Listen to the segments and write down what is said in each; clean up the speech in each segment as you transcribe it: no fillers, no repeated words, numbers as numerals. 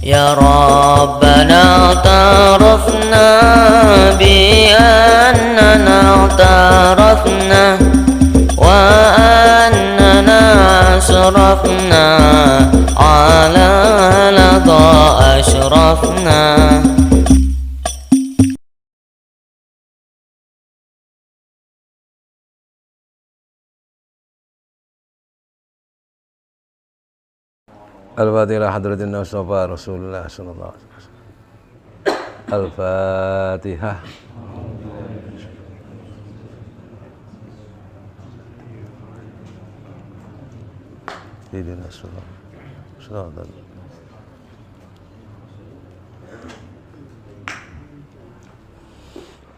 يا ربنا اعترفنا بأننا اعترفنا وأننا أشرفنا على لظى أشرفنا. Al-Fatihah hadratin Mustafa Rasulullah sallallahu alaihi wasallam. Al-Fatihah.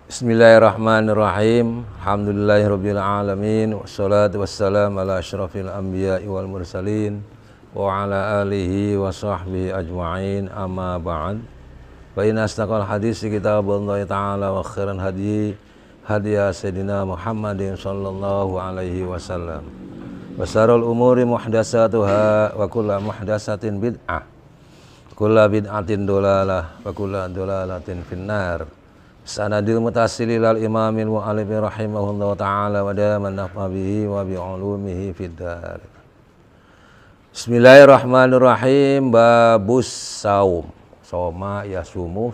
Bismillahirrahmanirrahim. Alhamdulillahirabbil alamin wassalatu wassalamu ala asyrafil anbiya'i wal mursalin wa ala alihi wa sahbihi ajma'in, amma ba'd. Fa inna asdaqal hadisi kitabullahi ta'ala wa khairan hadi sayyidina Muhammadin sallallahu alaihi wasallam. Wa syarrul umuri muhdatsatuha wa kullu muhdatsatin bid'ah. Kullu bid'atin dolalah wa kullu dolalatin finnar. Sanadil mutasili lal imamil mu'allif rahimahullahu ta'ala wa daman nafa bihi wa bi ulumihi fid dar. Bismillahirrahmanirrahim. Babus saum. Soma yasumu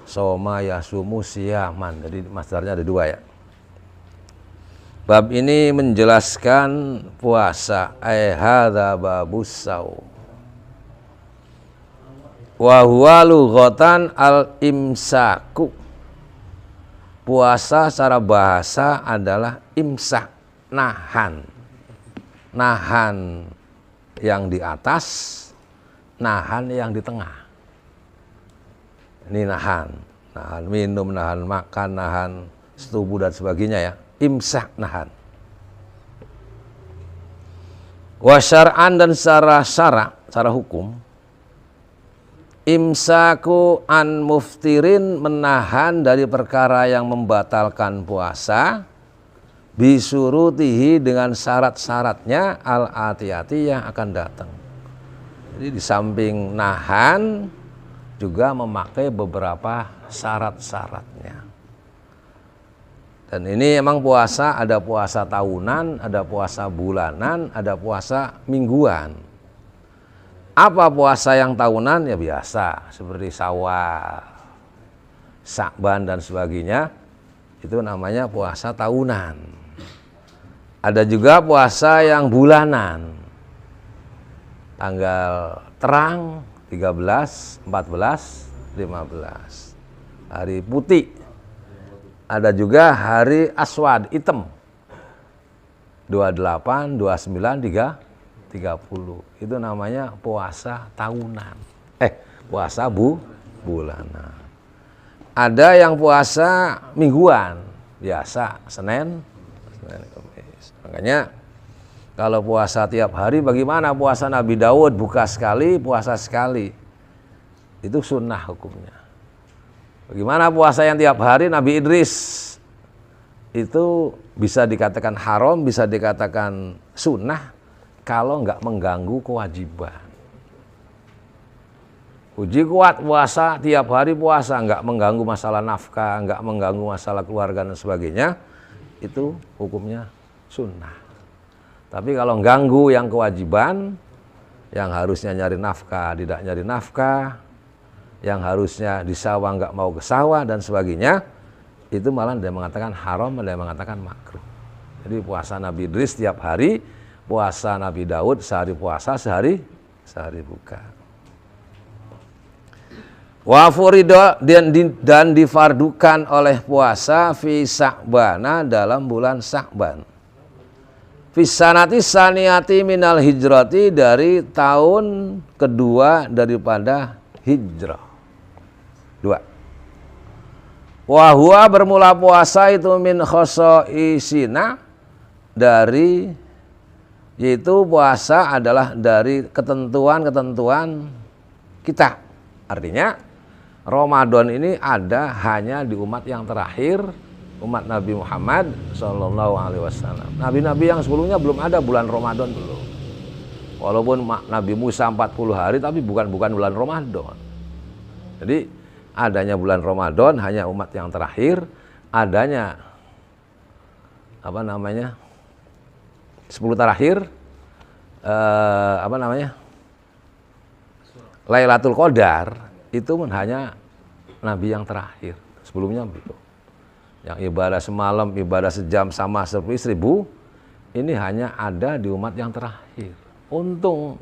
soma yasumu siyaman. Jadi masdarnya ada dua ya. Bab ini menjelaskan puasa. Hadza babus saum. Wa huwa lughatan al-imsaku. Puasa secara bahasa adalah imsak, nahan. Nahan yang di atas, nahan yang di tengah. Ini nahan minum, nahan makan, nahan setubuh dan sebagainya ya. Imsak, nahan. Wa syar'an, dan secara syara', secara hukum, imsaku an muftirin, menahan dari perkara yang membatalkan puasa, bisurutihi, dengan syarat-syaratnya, al-atiyati, yang akan datang. Jadi di samping nahan juga memakai beberapa syarat-syaratnya. Dan ini emang puasa, ada puasa tahunan, ada puasa bulanan, ada puasa mingguan. Apa puasa yang tahunan? Ya biasa, seperti Syawal, Sya'ban dan sebagainya. Itu namanya puasa tahunan. Ada juga puasa yang bulanan. Tanggal terang 13, 14, 15. Hari putih. Ada juga hari aswad, hitam. 28, 29, 30. Itu namanya puasa tahunan. Puasa bulanan. Ada yang puasa mingguan. Biasa, Senin, Kamis. Makanya kalau puasa tiap hari, bagaimana puasa Nabi Daud? Buka sekali, puasa sekali. Itu sunnah hukumnya. Bagaimana puasa yang tiap hari? Nabi Idris itu bisa dikatakan haram, bisa dikatakan sunnah kalau nggak mengganggu kewajiban. Uji kuat puasa tiap hari, puasa nggak mengganggu masalah nafkah, nggak mengganggu masalah keluarga dan sebagainya, itu hukumnya sunnah. Tapi kalau ganggu yang kewajiban, yang harusnya nyari nafkah tidak nyari nafkah, yang harusnya di sawah nggak mau ke sawah dan sebagainya, itu malah dia mengatakan haram, dia mengatakan makruh. Jadi puasa Nabi Idris tiap hari, puasa Nabi Daud sehari puasa, sehari buka. Wa furido, dan difardukan oleh puasa fi Sya'bana, dalam bulan Sya'ban. Fi sanati saniyati minal hijrati, dari tahun kedua daripada hijrah. 2. Wa huwa, bermula puasa itu min khosoisina, dari, yaitu puasa adalah dari ketentuan-ketentuan kita. Artinya Ramadan ini ada hanya di umat yang terakhir, umat Nabi Muhammad Sallallahu Alaihi Wasallam. Nabi-nabi yang sebelumnya belum ada bulan Ramadan, belum. Walaupun Nabi Musa 40 hari tapi bukan bulan Ramadan. Jadi adanya bulan Ramadan hanya umat yang terakhir, adanya 10 terakhir Lailatul Qadar itu hanya Nabi yang terakhir. Sebelumnya begitu. Yang ibadah semalam, ibadah sejam sama seperti 1000, ini hanya ada di umat yang terakhir. Untung,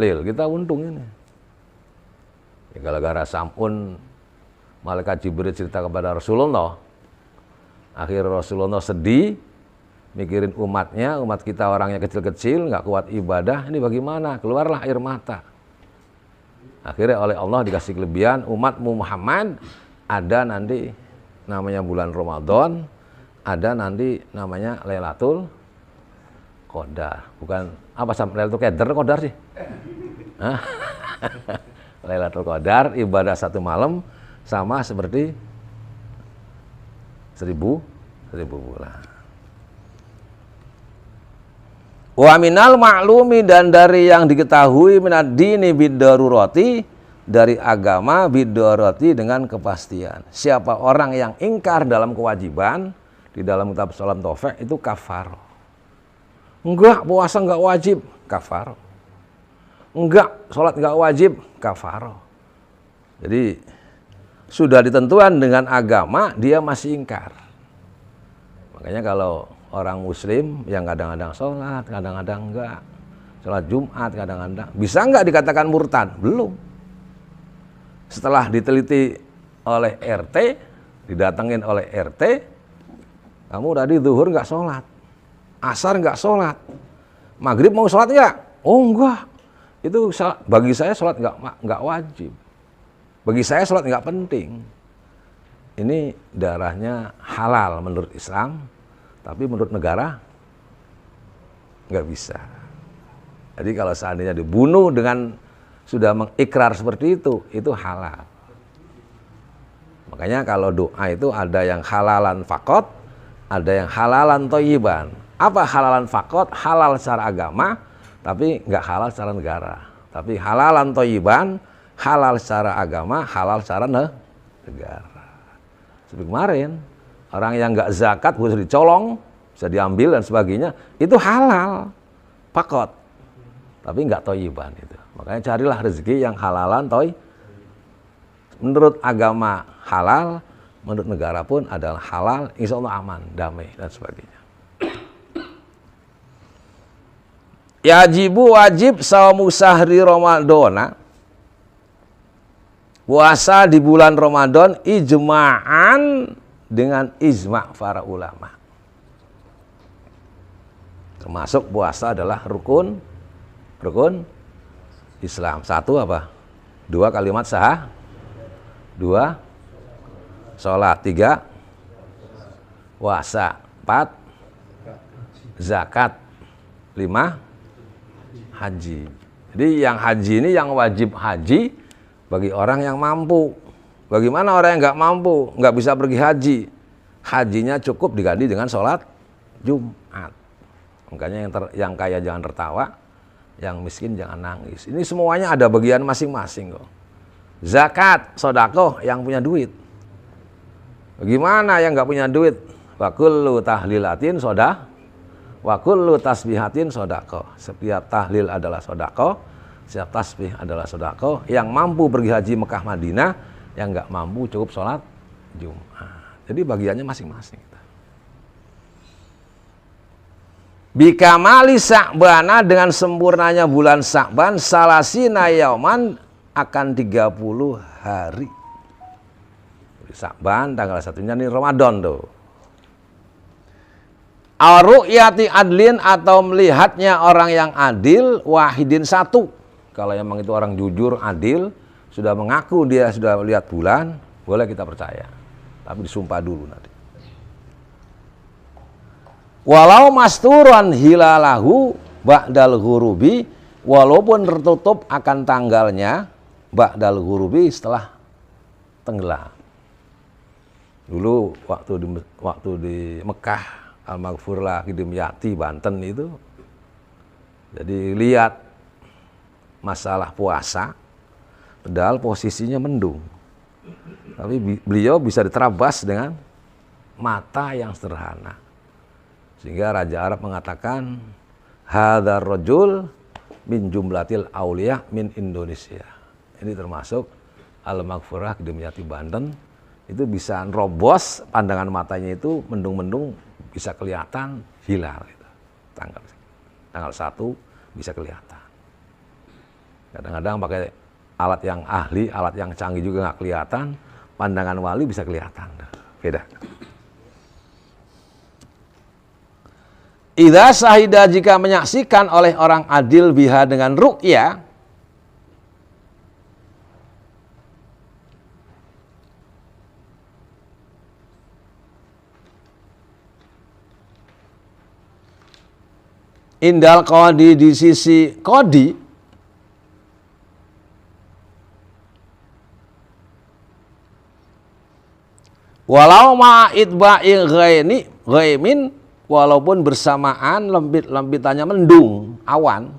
Lil, kita untung ini. Ya, gara-gara Sam'un, malaikat Jibril cerita kepada Rasulullah. Akhirnya Rasulullah sedih, mikirin umatnya, umat kita orangnya kecil-kecil, nggak kuat ibadah, ini bagaimana? Keluarlah air mata. Akhirnya oleh Allah dikasih kelebihan, umatmu Muhammad ada nanti namanya bulan Ramadan, ada nanti namanya Lailatul Qadar. Bukan apa sampai Lailatul Qadar sih? Lailatul Qadar ibadah 1 malam sama seperti 1000 bulan. Wa minal ma'lumi, dan dari yang diketahui minad dini bidarurati, dari agama bidarurati dengan kepastian. Siapa orang yang ingkar dalam kewajiban, di dalam kitab Salam Taufik itu kafar. Enggak, puasa enggak wajib, kafar. Enggak, sholat enggak wajib, kafar. Jadi sudah ditentukan dengan agama, dia masih ingkar. Makanya kalau orang muslim yang kadang-kadang sholat, kadang-kadang enggak, sholat Jumat kadang-kadang, bisa enggak dikatakan murtad? Belum. Setelah diteliti oleh RT, didatengin oleh RT, kamu tadi zuhur enggak sholat, asar enggak sholat, maghrib mau sholat enggak? Oh enggak, itu bagi saya sholat enggak wajib, bagi saya sholat enggak penting. Ini darahnya halal menurut Islam, tapi menurut negara nggak bisa. Jadi kalau seandainya dibunuh dengan sudah mengikrar seperti itu halal. Makanya kalau doa itu ada yang halalan fakot, ada yang halalan toyiban. Apa halalan fakot? Halal secara agama, tapi nggak halal secara negara. Tapi halalan toyiban, halal secara agama, halal secara negara. Seperti kemarin, orang yang nggak zakat bisa dicolong, bisa diambil dan sebagainya, itu halal, fakot, tapi nggak toyiban itu. Makanya carilah rezeki yang halalan menurut agama halal, menurut negara pun adalah halal, insya Allah aman, damai dan sebagainya. Yajibu wajib saumu sahri Ramadana, puasa di bulan Ramadan ijma'an, dengan ijma' para ulama. Termasuk puasa adalah rukun Islam. 1 apa? 2 kalimat sah, 2 sholat, 3 puasa, 4 zakat, 5 haji. Jadi yang haji ini yang wajib haji bagi orang yang mampu. Bagaimana orang yang nggak mampu, nggak bisa pergi haji? Hajinya cukup diganti dengan sholat Jumat. Makanya yang kaya jangan tertawa, yang miskin jangan nangis. Ini semuanya ada bagian masing-masing kok. Zakat, sodakoh yang punya duit. Bagaimana yang nggak punya duit? Wa kullu tahlilatin sodah, wa kullu tasbihatin sodakoh. Setiap tahlil adalah sodakoh, setiap tasbih adalah sodakoh. Yang mampu pergi haji Mekah Madinah, yang nggak mampu cukup sholat Jumat. Jadi bagiannya masing-masing. Bikamali Sa'bana, dengan sempurnanya bulan Sa'ban, salasina yauman, akan 30 hari. Sa'ban tanggal 1-nya ini Ramadan tuh. Ar-ru'yati adlin, atau melihatnya orang yang adil, wahidin 1. Kalau memang itu orang jujur, adil, sudah mengaku dia sudah melihat bulan, boleh kita percaya. Tapi disumpah dulu nanti. Walau masturan hilalahu ba'dal ghurubi, walaupun tertutup akan tanggalnya ba'dal ghurubi, setelah tenggelam. Dulu waktu di Mekah, Al-Maghfurlah Dimyati Banten itu, Jadi lihat masalah puasa, padahal posisinya mendung. Tapi beliau bisa diterabas dengan mata yang sederhana. Sehingga Raja Arab mengatakan, hadzal rajul min jumlatil auliya min Indonesia. Ini termasuk Al-Maghfurah Dimyati Banten. Itu bisa nerobos pandangan matanya itu mendung-mendung bisa kelihatan hilal. Gitu. Tanggal 1 bisa kelihatan. Kadang-kadang pakai alat yang ahli, alat yang canggih juga nggak kelihatan, pandangan wali bisa kelihatan. Beda. Idza syahida, jika menyaksikan oleh orang adil biha dengan ru'ya, indal qadi, di sisi qadi, walau ma'idba'i ghaimin, walaupun bersamaan lembitannya mendung, awan.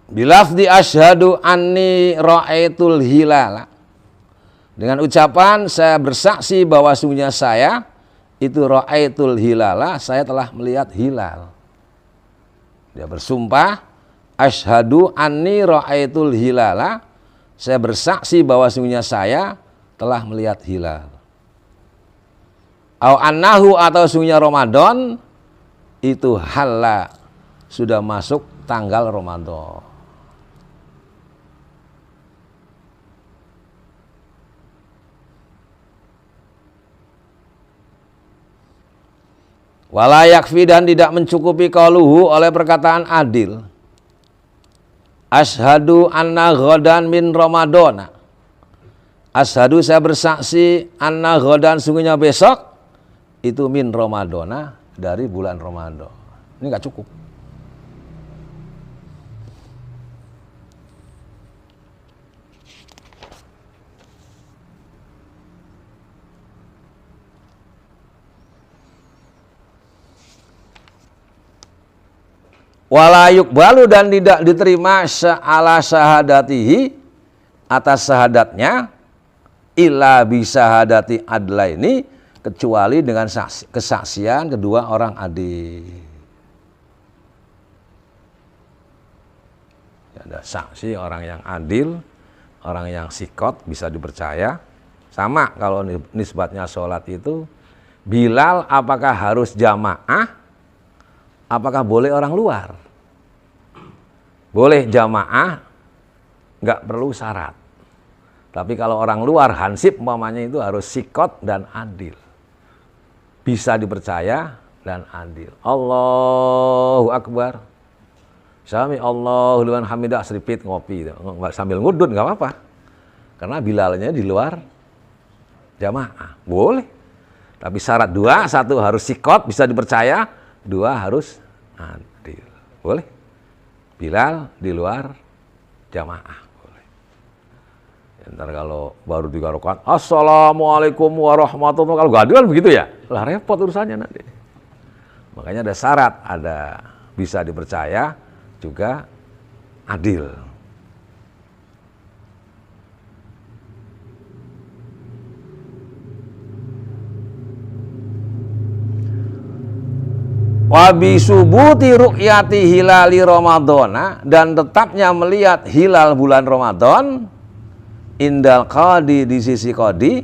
Bilafdi asyhadu anni ra'aitul hilala, dengan ucapan saya bersaksi bahwa sungguhnya saya itu ra'aitul hilala, saya telah melihat hilal. Dia bersumpah, asyhadu anni ra'aitul hilala, saya bersaksi bahwa sungguhnya saya telah melihat hilal. Au annahu, atau sungguhnya Ramadan itu halla, sudah masuk tanggal Ramadan. Wala yakfi, dan tidak mencukupi qauluhu, oleh perkataan adil. Asyhadu anna ghadan min Ramadana. Asyhadu, saya bersaksi, anna ghadan, sungguhnya besok, itu min Ramadana, dari bulan Ramadan. Ini nggak cukup. Wala yuqbalu, dan tidak diterima ala syahadatihi, atas syahadatnya, illa bisahadati adlaini, kecuali dengan kesaksian kedua orang adil. Ada saksi orang yang adil, orang yang sikot, bisa dipercaya. Sama kalau nisbatnya sholat itu, Bilal apakah harus jamaah, apakah boleh orang luar? Boleh jamaah, nggak perlu syarat. Tapi kalau orang luar, hansip umpamanya, itu harus sikot dan adil. Bisa dipercaya dan adil. Allahu Akbar. Sami Allahu liman hamidah, seripit ngopi. Sambil ngudut nggak apa-apa. Karena Bilalnya di luar jamaah. Boleh. Tapi syarat dua, satu harus sikot, bisa dipercaya. Dua harus adil. Boleh. Bilal di luar jamaah. Boleh. Ntar kalau baru 3 rakaat, assalamualaikum warahmatullahi wabarakatuh. Kalau gak adil kan begitu ya? Lah repot urusannya nanti. Makanya ada syarat, ada bisa dipercaya, juga adil. Wabi subuti ru'yati hilali Ramadana, dan tetapnya melihat hilal bulan Ramadan, indal qadi, di sisi qadi,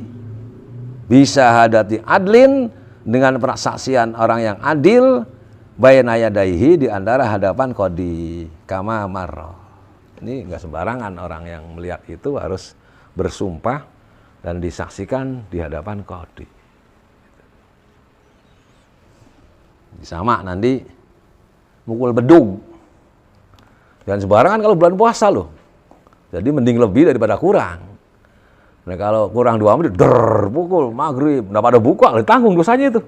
bisa hadati adlin, dengan persaksian orang yang adil, baina yadaihi, di antara hadapan qadi, kama marra. Ini enggak sembarangan, orang yang melihat itu harus bersumpah dan disaksikan di hadapan qadi. Sama nanti mukul bedug. Jangan sembarangan kalau bulan puasa loh. Jadi mending lebih daripada kurang. Nah kalau kurang 2 menit, pukul maghrib, nggak pada buka, tanggung dosanya itu.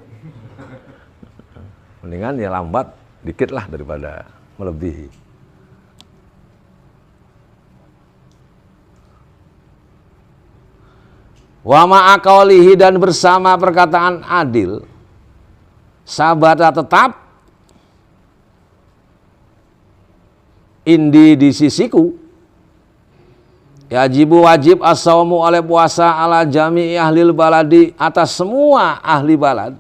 Mendingan ya lambat dikit lah daripada melebihi. Wa ma'aqaulihi, dan bersama perkataan adil, sabata tetap, indi di sisiku, yajibu wajib as-saumu oleh puasa ala jami'i ahlil baladi, atas semua ahli balad.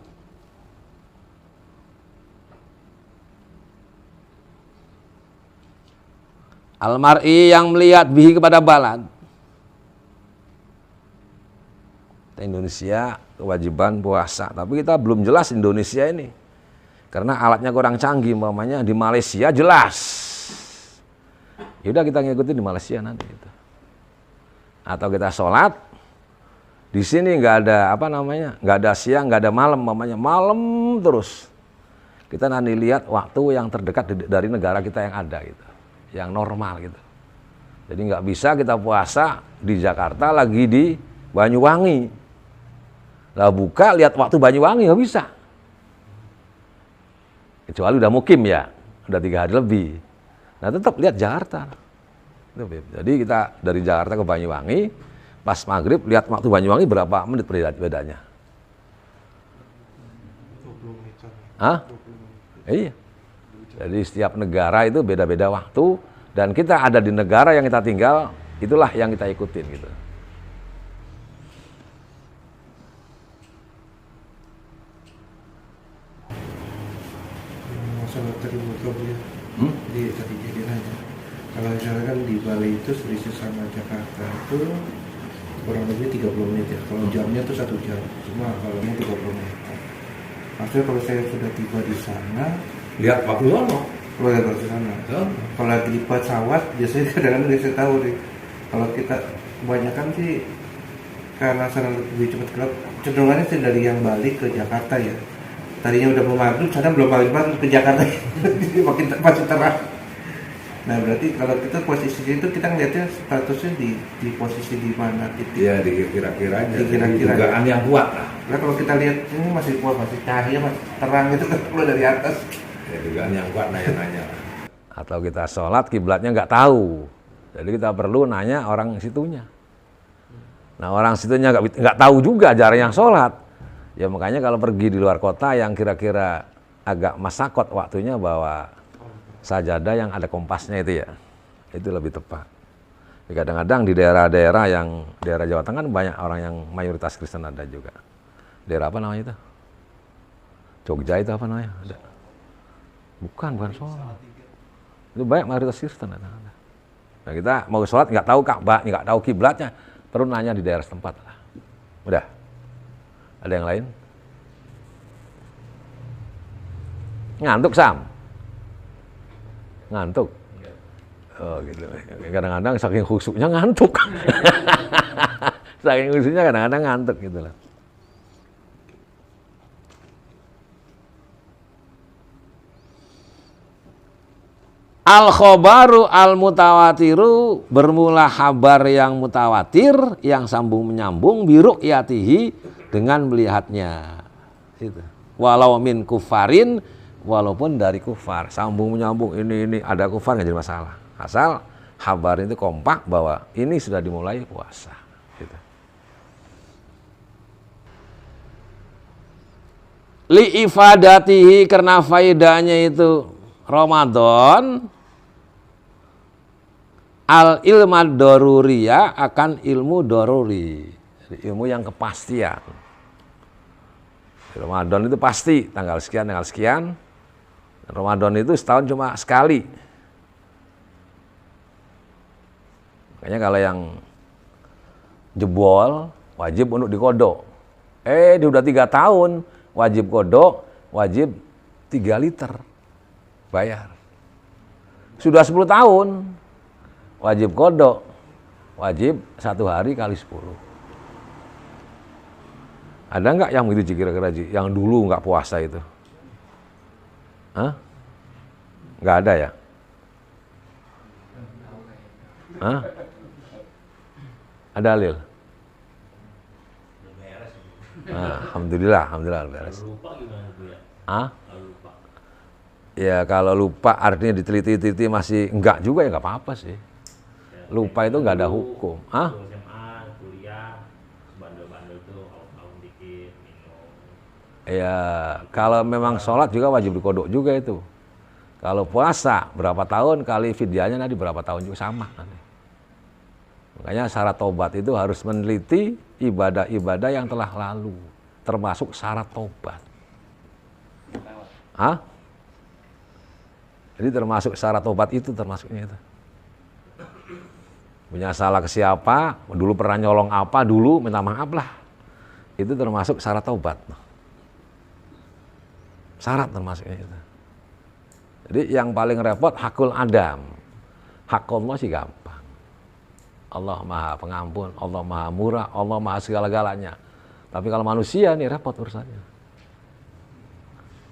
Al-mar'i, yang melihat, bihi, kepada balad. Indonesia kewajiban puasa, tapi kita belum jelas Indonesia ini karena alatnya kurang canggih. Umpamanya di Malaysia jelas, yaudah kita ngikutin di Malaysia nanti gitu. Atau kita sholat di sini nggak ada nggak ada siang, nggak ada malam, umpamanya malam terus. Kita nanti lihat waktu yang terdekat dari negara kita yang ada gitu, yang normal gitu. Jadi nggak bisa kita puasa di Jakarta lagi di Banyuwangi. Lah buka lihat waktu Banyuwangi nggak bisa, kecuali udah mukim ya, udah 3 hari lebih. Nah tetap lihat Jakarta. Jadi kita dari Jakarta ke Banyuwangi, pas maghrib lihat waktu Banyuwangi berapa menit bedanya. 20 menit. Hah? Iya. Jadi setiap negara itu beda-beda waktu, dan kita ada di negara yang kita tinggal, itulah yang kita ikutin gitu. Masalah tadi motor dia, jadi nanya, kalau misalnya kan di Bali itu selisih sama Jakarta itu kurang lebih 30 menit ya. Kalau jamnya itu 1 jam, cuma kalau ini 30 menit. Maksudnya kalau saya sudah tiba di sana, Lihat waktu sono. kalau dari sana, kalau lagi di pesawat biasanya kadang-kadang saya tahu nih. Kalau kita kebanyakan sih karena sana lebih cepat gelap, cenderungannya sih dari yang balik ke Jakarta ya. Tadinya udah mau maghrib, sana belum maghrib ke Jakarta, jadi masih terang. Nah berarti kalau kita posisi itu kita ngeliatnya statusnya di posisi di mana titik? Iya, dikira-kiranya. Dikira-kira. Dugaan yang kuat lah. Nah kalau kita lihat ini masih kuat, masih cahaya, masih terang itu kan keluar dari atas. Ya, dugaan yang kuat nanya-nanya. Atau kita sholat kiblatnya nggak tahu, jadi kita perlu nanya orang situnya. Nah orang situnya nggak tahu juga jarang yang sholat. Ya makanya kalau pergi di luar kota yang kira-kira agak masakot waktunya, bawa sajadah yang ada kompasnya itu ya, itu lebih tepat. Kadang-kadang di daerah-daerah yang daerah Jawa Tengah banyak orang yang mayoritas Kristen ada juga. Daerah apa namanya itu? Jogja itu apa namanya? Ada. Bukan Solo. Itu banyak mayoritas Kristen ada. Nah kita mau sholat nggak tahu Ka'bah, nggak tahu kiblatnya, perlu nanya di daerah setempat lah. Udah. Ada yang lain? Ngantuk Sam? Ngantuk? Oh gitu. Kadang-kadang saking khusyuknya ngantuk. Saking khusyuknya kadang-kadang ngantuk gitu lah. Al-khobaru al-mutawatiru, bermula kabar yang mutawatir, yang sambung menyambung, biru'yatihi, dengan melihatnya. Itu. Walau min kufarin, walaupun dari kufar, sambung menyambung, ini ada kufar nggak jadi masalah. Asal kabar itu kompak bahwa ini sudah dimulai puasa. Gitu. Li ifadatihi, karena faedahnya itu Ramadan, al ilma doruriyah, akan ilmu doruri, ilmu yang kepastian. Ramadan itu pasti tanggal sekian, tanggal sekian. Ramadan itu setahun cuma sekali. Makanya kalau yang jebol wajib untuk dikodok. Dia udah 3 tahun wajib kodok, wajib 3 liter bayar. Sudah 10 tahun wajib kodok, wajib 1 hari kali 10. Ada nggak yang begitu kira-kira yang dulu nggak puasa itu? Hah? Nggak ada ya? Hah? Ada Lil? Alhamdulillah beres. Lupa gimana Bu ya? Hah? Lupa. Ya kalau lupa artinya diteliti-teliti masih enggak juga ya nggak apa-apa sih. Lupa itu nggak ada hukum. Hah? SMA, kuliah, bandel-bandel tuh tahun dikit minum. Ya kalau memang sholat juga wajib dikodok juga itu. Kalau puasa berapa tahun kali fidyahnya nanti berapa tahun juga sama nanti. Makanya syarat tobat itu harus meneliti ibadah-ibadah yang telah lalu, termasuk syarat tobat. Hah? Jadi termasuk syarat tobat itu termasuknya itu. Punya salah ke siapa, dulu pernah nyolong apa dulu, minta maaf lah. Itu termasuk syarat tobat. Syarat termasuknya itu. Jadi yang paling repot hakul adam. Hak Allah sih gampang. Allah maha pengampun, Allah maha murah, Allah maha segala-galanya. Tapi kalau manusia nih repot urusannya.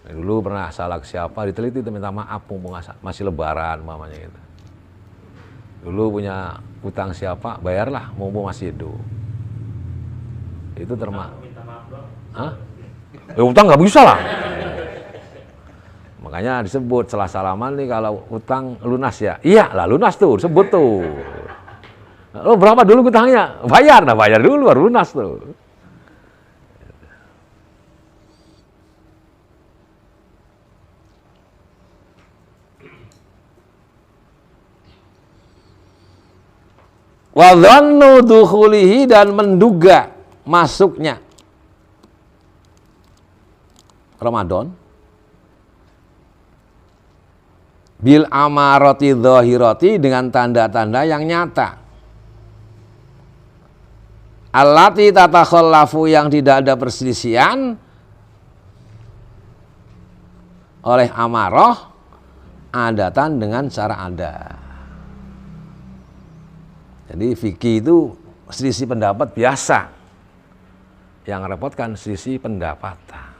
Nah, dulu pernah salah ke siapa, diteliti minta maaf, mumpung masih lebaran mamanya gitu. Dulu punya utang siapa, bayarlah mumpung masih hidup. Itu termasuk. Minta maaf doang. Hah? Ya utang nggak bisa lah. Makanya disebut setelah salaman nih kalau utang lunas ya. Iya lah lunas tuh, disebut tuh. Lo berapa dulu utangnya? Bayar, nah bayar dulu baru lunas tuh. Wa dhannu dukhulihi dan menduga masuknya Ramadan bil amarati dhahirati dengan tanda-tanda yang nyata. Allati tatakhallafu yang tidak ada perselisihan oleh amarah adatan dengan cara ada. Jadi fikih itu selisih pendapat biasa. Yang repotkan selisih pendapatan.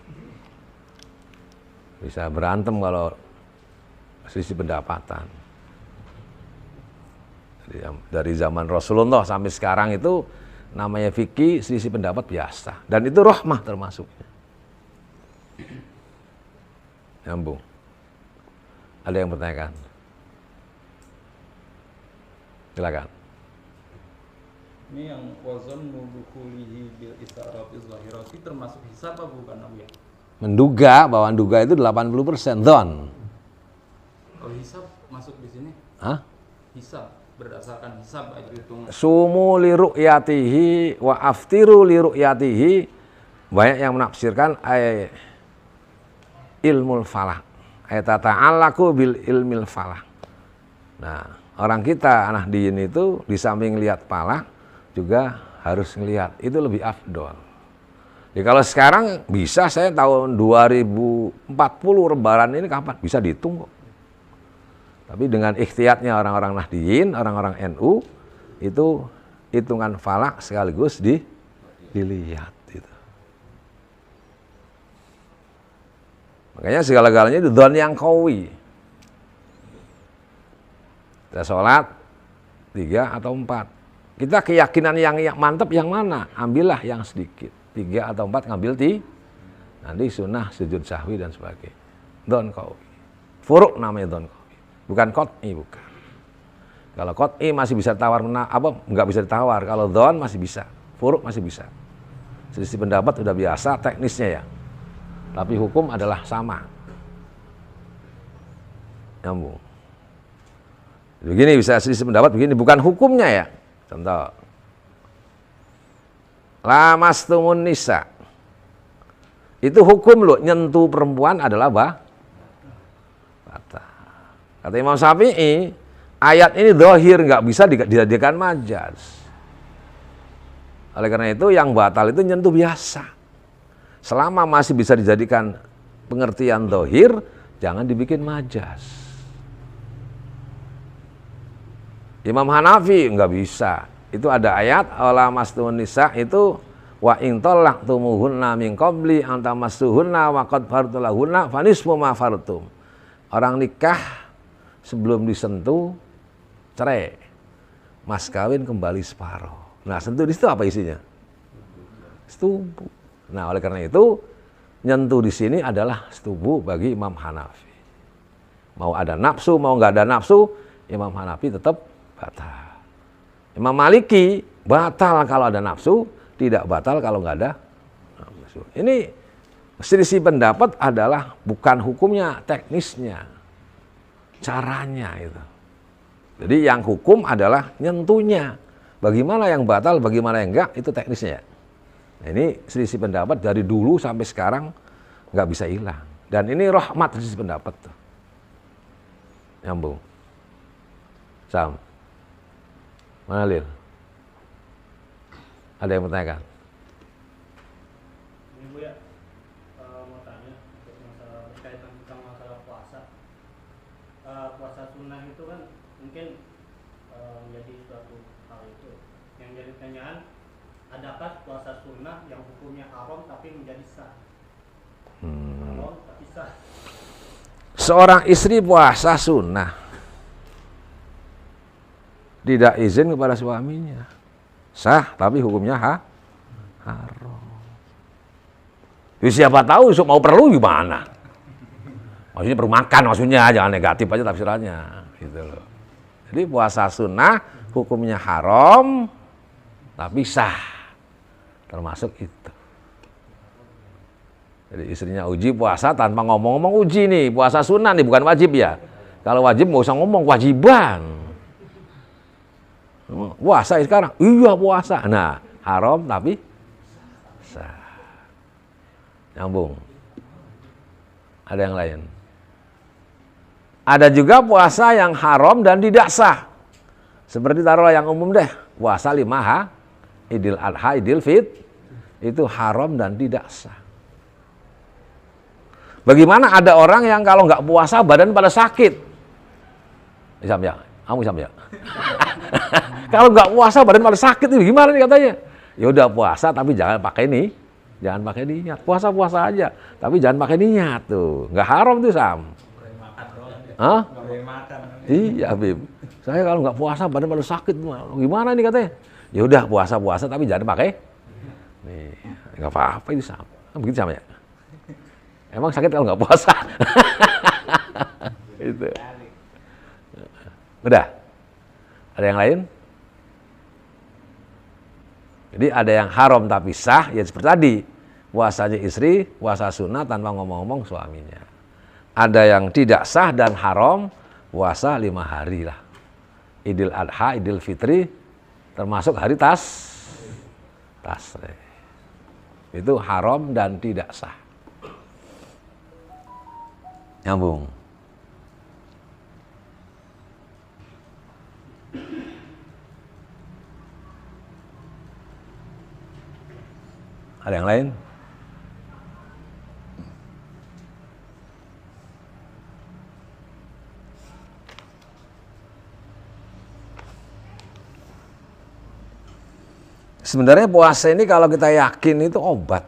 Bisa berantem kalau selisih pendapatan. Jadi, dari zaman Rasulullah sampai sekarang itu namanya fikih selisih pendapat biasa. Dan itu rahmah termasuknya. Nyambung. Ada yang bertanyakan? Silakan. Ini yang wazan mudukhulihi bil isarati zahirati termasuk hisab apa bukan ya? Menduga, bahwa duga itu 80% dhon. Kalau hisab masuk di sini? Hah? Hisab berdasarkan hisab aja hitung. Sumu li ru'yatihi wa aftiru li ru'yatihi. Banyak yang menafsirkan ilmul falak. Tata'allaku bil ilmil falak. Nah, orang kita anak diin itu di samping lihat falak juga harus ngelihat, itu lebih afdol. Ya kalau sekarang bisa saya tahun 2040 Lebaran ini kapan? Bisa dihitung kok. Tapi dengan ikhtiyatnya orang-orang Nahdiyin, orang-orang NU, itu hitungan falak sekaligus dilihat. Gitu. Makanya segala-galanya itu dhon yang qawi. Kita sholat 3 atau 4. Kita keyakinan yang mantap yang mana? Ambillah yang sedikit. 3 atau 4 ngambil nanti sunnah sujud sahwi dan sebagainya. Dhon qawi. Furuk namanya dhon qawi. Bukan qat'i, bukan. Kalau qat'i masih bisa tawar enggak bisa ditawar. Kalau dhon masih bisa. Furuk masih bisa. Selisih pendapat udah biasa teknisnya ya. Tapi hukum adalah sama. Nyambung. Begini bisa selisih pendapat begini, bukan hukumnya ya. Contoh, lamastumun nisa. Itu hukum loh, nyentuh perempuan adalah batal. Kata Imam Syafi'i, ayat ini zahir, nggak bisa dijadikan majaz. Oleh karena itu yang batal itu nyentuh biasa. Selama masih bisa dijadikan pengertian zahir, jangan dibikin majaz. Imam Hanafi nggak bisa. Itu ada ayat wala mastun nisa itu wa in talaqtumuhunna min qabli an tamassuhunna wa qad fartalahunna fanisfu ma fartum. Orang nikah sebelum disentuh cerai. Mas kawin kembali separuh. Nah, sentuh di situ apa isinya? Setubuh. Nah, oleh karena itu nyentuh di sini adalah setubuh bagi Imam Hanafi. Mau ada nafsu, mau nggak ada nafsu, Imam Hanafi tetap batal. Imam Maliki batal kalau ada nafsu, tidak batal kalau nggak ada nafsu. Ini selisih pendapat adalah bukan hukumnya, teknisnya, caranya itu. Jadi yang hukum adalah nyentuhnya. Bagaimana yang batal, bagaimana yang enggak, itu teknisnya. Nah, ini selisih pendapat dari dulu sampai sekarang nggak bisa hilang. Dan ini rahmat selisih pendapat tuh. Nyambung. Sam. Mana Lil? Ada yang bertanyakan? Ini Bu ya, mau tanya untuk masalah berkaitan tentang masalah puasa. Puasa sunnah itu kan mungkin menjadi suatu hal itu. Yang jadi pertanyaan, adakah puasa sunnah yang hukumnya haram tapi menjadi sah? Haram tapi sah. Seorang istri puasa sunnah tidak izin kepada suaminya, sah tapi hukumnya haram. Siapa tahu mau perlu gimana? Maksudnya perlu makan, maksudnya jangan negatif aja tafsirannya, gitu loh. Jadi puasa sunnah hukumnya haram tapi sah, termasuk itu. Jadi istrinya uji puasa tanpa ngomong-ngomong, uji nih puasa sunnah nih, bukan wajib ya. Kalau wajib nggak usah ngomong, kewajiban. Puasa sekarang, iya puasa. Nah, haram tapi sah. Nyambung. Ada yang lain? Ada juga puasa yang haram dan tidak sah. Seperti taruhlah yang umum deh, puasa 5 Idul Adha, Idul Fitri, itu haram dan tidak sah. Bagaimana ada orang yang kalau nggak puasa badan pada sakit? Isam ya, kamu Isam ya. Kalau nggak puasa badan pada sakit itu gimana nih katanya? Ya udah puasa tapi jangan pakai ini, jangan pakai niat. Puasa aja, tapi jangan pakai niat tuh. Nggak haram tuh Sam. Hah? Iya Bim. Saya kalau nggak puasa badan pada sakit, gimana nih katanya? Ya udah puasa tapi jangan pakai. Nih, nggak apa-apa itu Sam. Begitu Sam ya. Emang sakit kalau nggak puasa? Itu. Udah? Ada yang lain? Jadi ada yang haram tapi sah, ya seperti tadi. Puasanya istri, puasa sunnah tanpa ngomong-ngomong suaminya. Ada yang tidak sah dan haram, puasa 5 hari lah. Idul Adha, Idul Fitri, termasuk hari tasrik. Itu haram dan tidak sah. Nyambung. Ada yang lain? Sebenarnya puasa ini kalau kita yakin itu obat.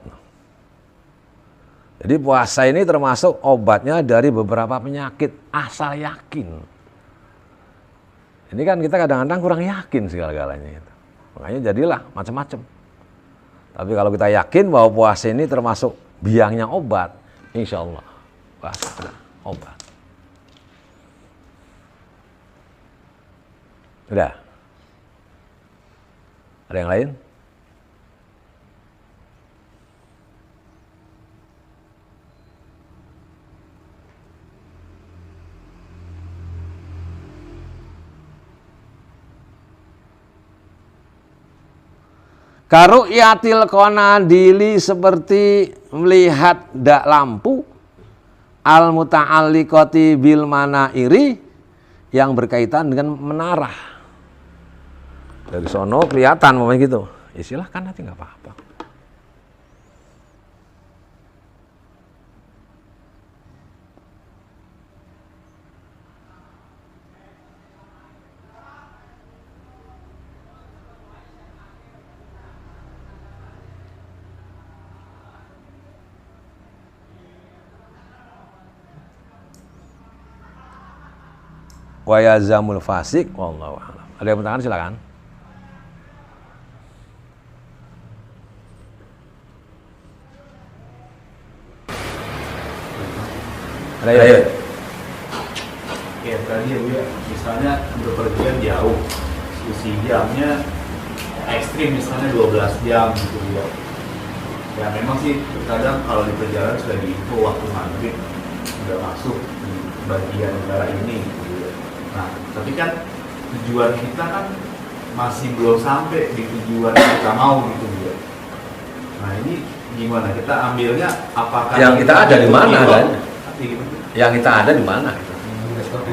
Jadi puasa ini termasuk obatnya dari beberapa penyakit, asal yakin. Ini kan kita kadang-kadang kurang yakin segala-galanya. Makanya jadilah macam-macam. Tapi kalau kita yakin bahwa puasa ini termasuk biangnya obat, insya Allah puasa adalah obat. Udah? Ada yang lain? Karu'yatil qanadili seperti melihat dak lampu, al muta'alliqati bil manairi yang berkaitan dengan menara. Dari sono kelihatan momennya gitu. Ya silahkan nanti nggak apa-apa. Wa yazamul fasik wallahu a'lam. Ada yang bertanya silakan. Ada ya? kayak tadi ya Bu ya, misalnya berpergian jauh, usia jamnya ekstrim misalnya 12 jam gitu ya. Ya memang sih kadang kalau di perjalanan sudah diinfo waktu maghrib sudah masuk di bagian negara ini gitu ya. Nah tapi kan tujuan kita kan masih belum sampai di tujuan yang kita mau gitu ya. Nah ini gimana kita ambilnya, apakah Yang kita ada di mana pilot? kan? Gitu. Yang kita ada di mana?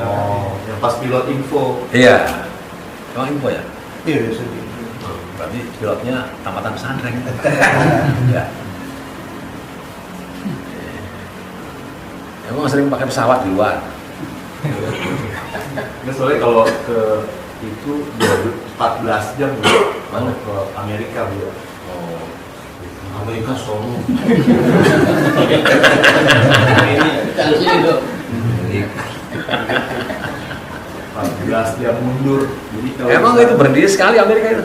Oh, yang pas pilot info. Iya. Emang info ya? Iya, biasanya. Berarti pilotnya tamatan pesantren. Ya. Emang sering pakai pesawat di luar. Nah, soalnya kalau ke itu 14 jam Bu, Mana? ke Amerika Bu. Oh. Amerika Solo. Ini 14 jam mundur. Jadi kalau Emang itu berhenti sekali Amerika itu?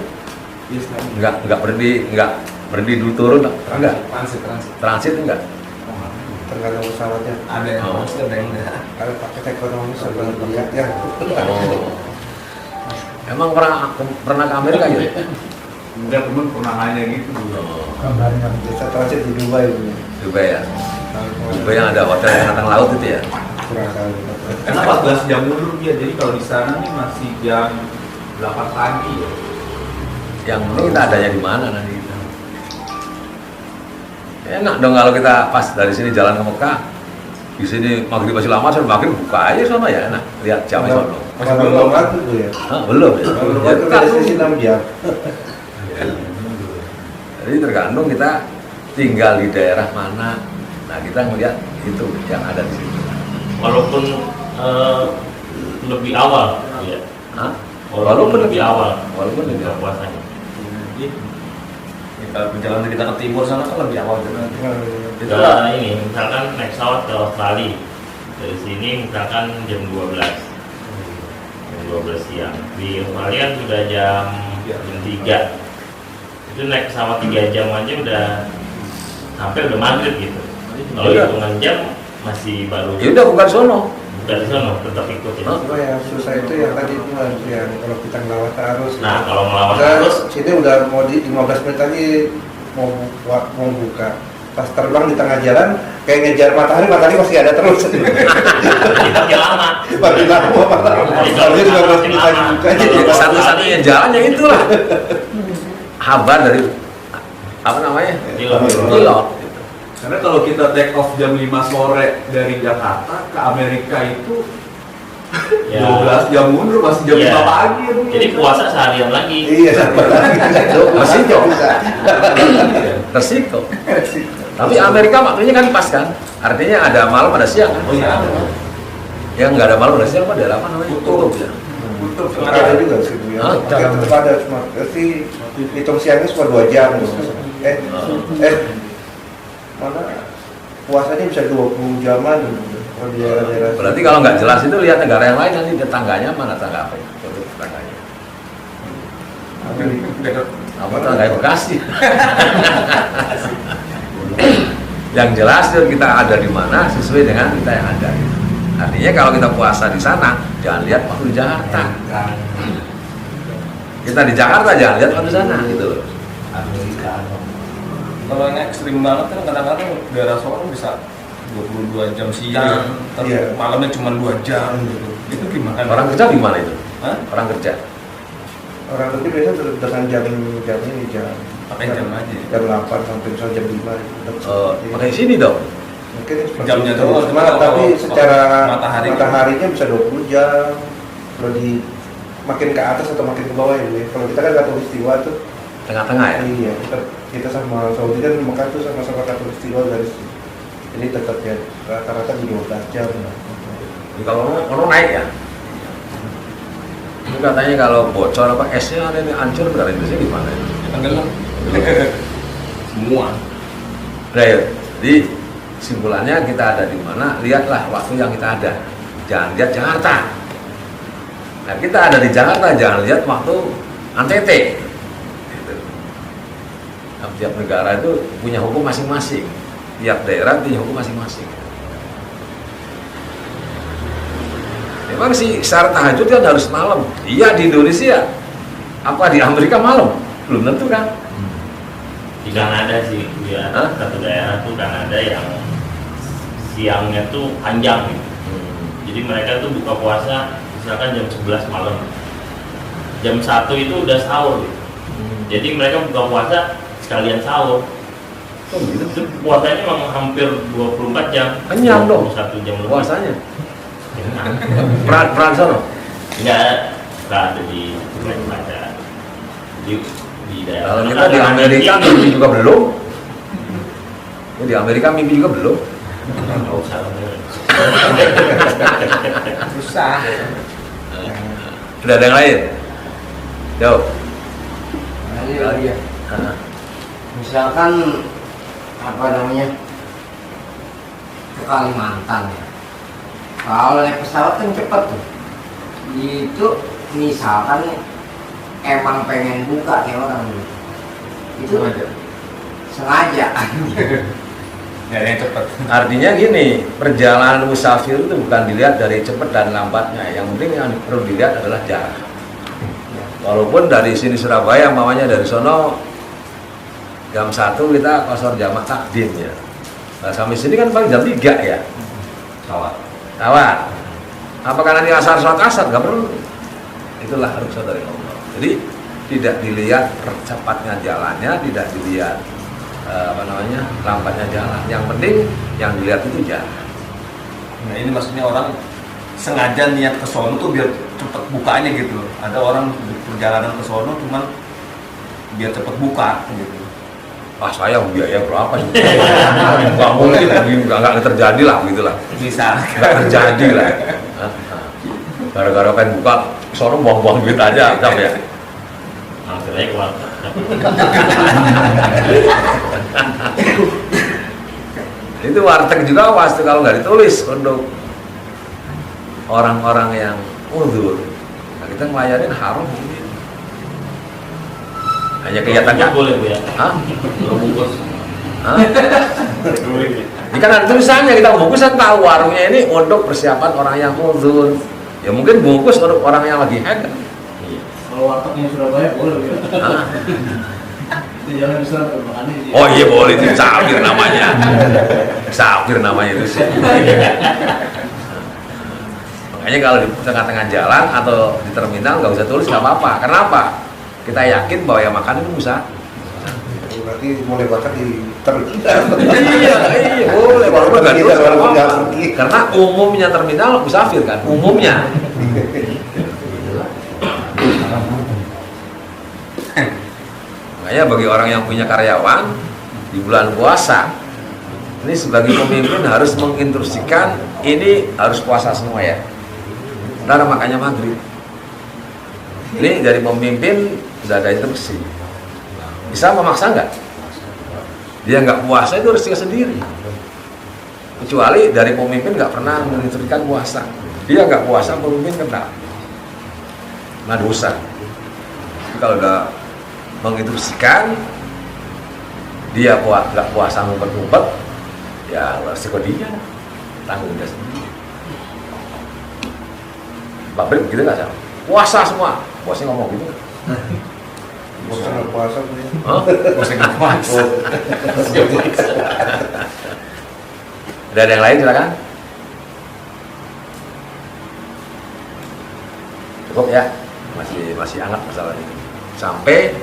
Iya sekali. Enggak berhenti dulu turun, enggak. Transit enggak. Tergantung pesawatnya. ada yang Oh. masuk, ada yang enggak. Ada paket ekonomi sampai lihat ya. Oh. Emang pernah ke Amerika ya? Enggak, temen pernah nanya gitu Bu. Kabarnya bisa transit di Dubai Bu. Dubai ya. Dubai yang ada hotel yang angkatan laut itu ya. Kurang tahu. Karena 14 jam mundur dia, jadi kalau di sana nih masih jam 8 pagi ya. Yang penting kita adanya di mana nanti. Enak dong kalau kita pas dari sini jalan ke Mekah, di sini maghrib masih lama, sampai maghrib buka aja sana ya, enak. Lihat jamnya sana. Masih belum lagi Bu ya. Belum ya. Belum Ya, lagi dari sisi 6 jam. Jadi tergantung kita tinggal di daerah mana. Nah kita ngeliat itu yang ada di situ. Walaupun lebih awal ya. Hah? Walaupun lebih awal Walaupun lebih buka awal. puasanya. Kalau perjalanan kita ke timur sana kan lebih awal jalan. Nah, ini misalkan naik pesawat ke Australia, dari sini misalkan jam 12 siang, di Australia sudah jam 3, itu naik pesawat 3 jam aja udah sampai udah maghrib gitu. Kalau Udah. hitungan jam masih baru Ya udah bukan sono. dari sana tetap ikut ya. Cuma yang susah itu yang tadi itu Mas, yang kalau kita ngelawan arus. Nah kalau melawan Kita arus, sini udah mau di 15 menit lagi mau buka. Pas terbang di tengah jalan kayak ngejar matahari masih ada terus. kita makin lama. Makin lama matahari 15 menit lagi buka. Jadi Satu-satunya jalan yang itulah. Habar dari apa namanya? Pilot. Karena kalau kita take off jam 5 sore dari Jakarta ke Amerika itu Ya. 12 jam mundur, masih jam Iya. 5 pagi ya Bu. Jadi puasa seharian lagi. Iya, sama lagi. Resiko. Bisa. Resiko. Tapi Amerika waktunya kan pas kan? Artinya ada malam ada siang kan? Oh iya. Yang nggak ada malam ada siang apa daerah apa namanya? Kutub ya. Kutub Ada juga sih Bu ya. Hah? Tetap ada cuma sih hitung siangnya cuma 2 jam. Mana puasanya bisa 20 jaman kalau di daerah-daerah. Berarti kalau nggak jelas itu lihat negara yang lain nanti tetangganya mana tangga apa ya? Contoh tetangganya. Apa tangga Bekasi? Yang jelas itu kita ada di mana sesuai dengan kita yang ada. Artinya kalau kita puasa di sana jangan lihat waktu di Jakarta. Kita di Jakarta jangan lihat waktu di sana gitu loh. Kalau yang ekstrim banget kan kadang-kadang daerah Solo bisa 22 jam siang, terus Iya. malamnya cuma 2 jam gitu. Itu gimana? Orang kerja gimana itu? Hah? Orang kerja. Orang kerja biasanya dengan jam ini jam Pakai jam aja. jam 8 sampai misalnya jam 5 Pakai sini dong. mungkin seperti Jamnya itu. doang, Cuma kalau tapi secara mataharinya. mataharinya bisa 20 jam kalau di makin ke atas atau makin ke bawah ya Bu ya. Kalau kita kan katulistiwa tuh Tengah-tengah ya. iya kita sama Saudi kan Mekah tuh sama-sama katulistiwa garis jadi tetap ya rata-rata di 12 jam Jadi kalau naik ya. Itu katanya kalau bocor apa esnya ada yang hancur berarti Indonesia gimana? Tenggelam. Semua. Nah, ya. Jadi simpulannya kita ada di mana? Lihatlah waktu yang kita ada. Jangan lihat Jakarta. Nah, kita ada di Jakarta, jangan lihat waktu NTT. Gitu. Nah, tiap negara itu punya hukum masing-masing. Tiap daerah punya hukum masing-masing. Memang sih syarat tahajud kan harus malam. Iya di Indonesia. Apa di Amerika malam? Belum tentu kan? Di Kanada sih, ya satu daerah tuh Kanada yang siangnya tuh panjang gitu. Jadi mereka tuh buka puasa misalkan jam 11 malam. Jam 1 itu udah sahur gitu. Jadi mereka buka puasa sekalian sahur. Oh gitu. Itu puasanya memang hampir 24 jam. Kenyang dong. 1 jam lebih. Puasanya. Kenyang. Peran sono. Enggak ada di baca. Di daerah. Kalau kita di Amerika mimpi juga belum. Di Amerika mimpi juga belum. Nggak usah. Susah. Sudah ada yang lain? Jauh. Ini lagi ya. Misalkan apa namanya ke Kalimantan ya. Kalau naik pesawat kan cepet tuh. Itu misalkan emang pengen buka nih orang gitu. Itu sengaja. Gak ada yang cepet. Artinya gini, perjalanan musafir itu bukan dilihat dari cepat dan lambatnya. Yang penting yang perlu dilihat adalah jarak. Walaupun dari sini Surabaya, mamanya dari sono jam 1 kita kosor jamak takdim ya. Nah, sampai sini kan paling jam 3 ya. Tawar. Apakah nanti asar sholat asar? Gak perlu. Itulah rukhsah dari Allah. Jadi tidak dilihat cepatnya jalannya, tidak dilihat lambatnya jalan. Yang penting yang dilihat itu jalan. Nah ini maksudnya orang sengaja niat ke sono tuh biar cepet bukanya gitu. Ada orang perjalanan ke sono cuman biar cepet buka gitu. Ah saya biaya berapa sih? Nggak mungkin, nggak terjadi lah begitulah. Bisa. Nggak terjadi lah. Gara-gara pengen buka, sono buang-buang duit aja, ya. Akhirnya keluar. Itu warteg juga pasti kalau nggak ditulis untuk orang-orang yang uzur. Nah, kita ngelayanin haram mungkin. Hanya kelihatannya Boleh Bu ya. Hah? Bungkus. Hah? Ini kan ada tulisannya, kita bungkus kan tahu warungnya ini untuk persiapan orang yang uzur. Ya mungkin bungkus untuk orang yang lagi haid. Kalau wartegnya Surabaya boleh ya. Hah? Di jalan besar makannya sih. Oh iya boleh, itu Safir namanya. Safir namanya itu sih. Makanya kalau di tengah-tengah jalan atau di terminal nggak usah tulis, nggak apa-apa. Kenapa? Kita yakin bahwa yang makan itu bisa. Berarti boleh bakar di terminal. Iya boleh. Walaupun nggak tulis nggak Walaupun nggak apa-apa. pergi. Karena umumnya terminal musafir kan, umumnya. Makanya bagi orang yang punya karyawan di bulan puasa, ini sebagai pemimpin harus menginstruksikan ini harus puasa semua ya. Ntar makanya maghrib. Ini dari pemimpin sudah ada instruksi. Bisa memaksa nggak? Dia nggak puasa itu resiko sendiri. Kecuali dari pemimpin nggak pernah menginstruksikan puasa. Dia nggak puasa, pemimpin kena. Nah dosa. Tapi kalau udah menginstruksikan dia nggak puasa ngumpet-ngumpet, ya resiko dia tanggung dia sendiri. Pak Brik begitu nggak sih? Puasa semua, bosnya ngomong gitu. Bosan nggak puasa tuh ya. Hah? Bosnya nggak puasa. Ada yang lain silakan. Cukup ya, masih hangat masalah ini. Sampai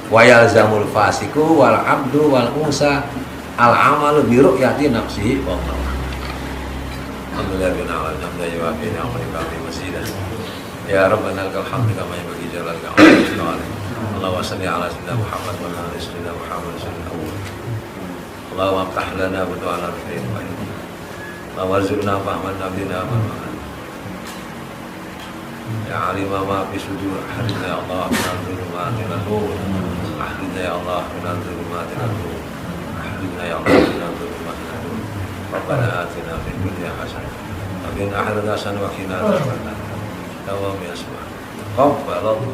wa yalzamul fasiku wal abdu wal unsa al amalu bi ru'yati nafsihi wa Allah. Alhamdulillah bin alamin hamdan wa bi ni'mati masidah. Ya rabbana lakal hamdu kama yanbaghi jalalika wa Allahumma shalli ala sayyidina Muhammad wa ala ali sayyidina Muhammad sallallahu alaihi wasallam. Allahumma aftah lana wa du'ana khairin wa inna warzuqna fahman nabiyina wa ya alima ma fi sudur ahlina ya Allah minal dhulumati ila nur ahlina ya Allah minal dhulumati ila nur ahlina ya Allah minal dhulumati ila nur Rabbana atina fid dunya hasanah wa fil akhirati hasanah wa qina adzabannar tawam ya subhan qabbalallahu